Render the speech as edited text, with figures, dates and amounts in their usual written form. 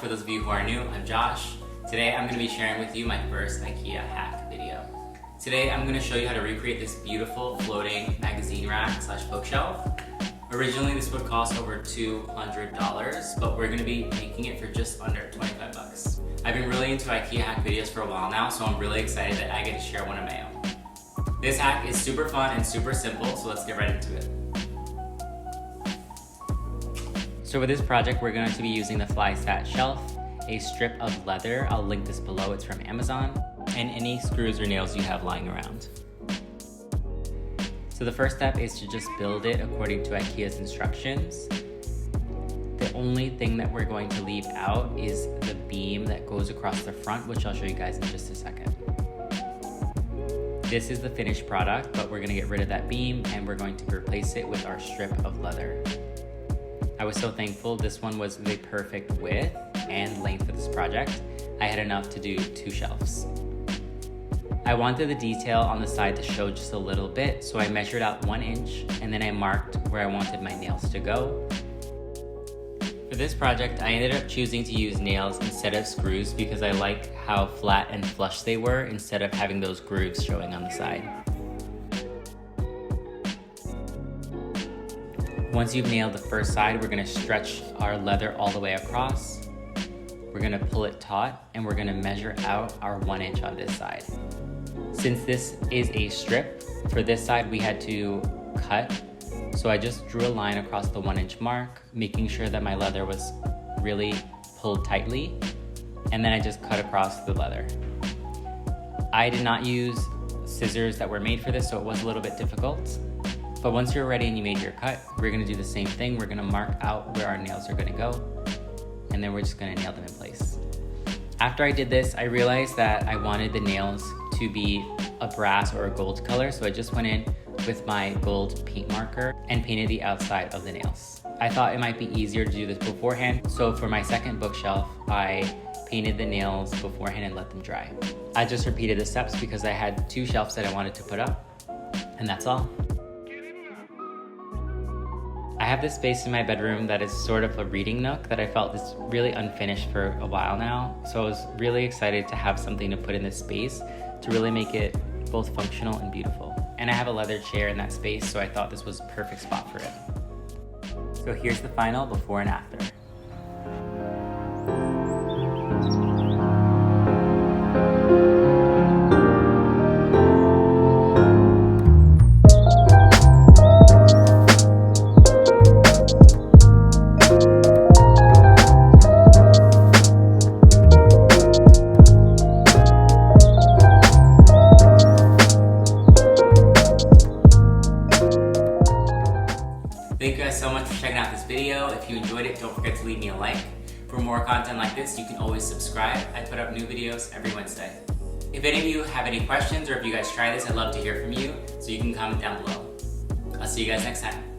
for those of you who are new, I'm Josh. Today I'm going to be sharing with you my first IKEA hack video. Today I'm going to show you how to recreate this beautiful floating magazine rack / bookshelf. Originally this would cost over $200, but we're going to be making it for just under 25 bucks. I've been really into IKEA hack videos for a while now, so I'm really excited that I get to share one of my own. This hack is super fun and super simple, so let's get right into it. So for this project, we're going to be using the FlySat shelf, a strip of leather, I'll link this below, it's from Amazon, and any screws or nails you have lying around. So the first step is to just build it according to IKEA's instructions. The only thing that we're going to leave out is the beam that goes across the front, which I'll show you guys in just a second. This is the finished product, but we're going to get rid of that beam and we're going to replace it with our strip of leather. I was so thankful this one was the perfect width and length for this project. I had enough to do 2 shelves. I wanted the detail on the side to show just a little bit, so I measured out 1 inch and then I marked where I wanted my nails to go. For this project, I ended up choosing to use nails instead of screws because I like how flat and flush they were instead of having those grooves showing on the side. Once you've nailed the first side, we're gonna stretch our leather all the way across. We're gonna pull it taut and we're gonna measure out our 1 inch on this side. Since this is a strip, for this side we had to cut. So I just drew a line across the 1 inch mark, making sure that my leather was really pulled tightly. And then I just cut across the leather. I did not use scissors that were made for this, so it was a little bit difficult. But once you're ready and you made your cut, we're gonna do the same thing. We're gonna mark out where our nails are gonna go, and then we're just gonna nail them in place. After I did this, I realized that I wanted the nails to be a brass or a gold color, so I just went in with my gold paint marker and painted the outside of the nails. I thought it might be easier to do this beforehand, so for my second bookshelf, I painted the nails beforehand and let them dry. I just repeated the steps because I had 2 shelves that I wanted to put up, and that's all. I have this space in my bedroom that is sort of a reading nook that I felt is really unfinished for a while now. So I was really excited to have something to put in this space to really make it both functional and beautiful. And I have a leather chair in that space, so I thought this was a perfect spot for it. So here's the final before and after. Thank you guys so much for checking out this video. If you enjoyed it, don't forget to leave me a like. For more content like this, you can always subscribe. I put up new videos every Wednesday. If any of you have any questions or if you guys try this, I'd love to hear from you, so you can comment down below. I'll see you guys next time.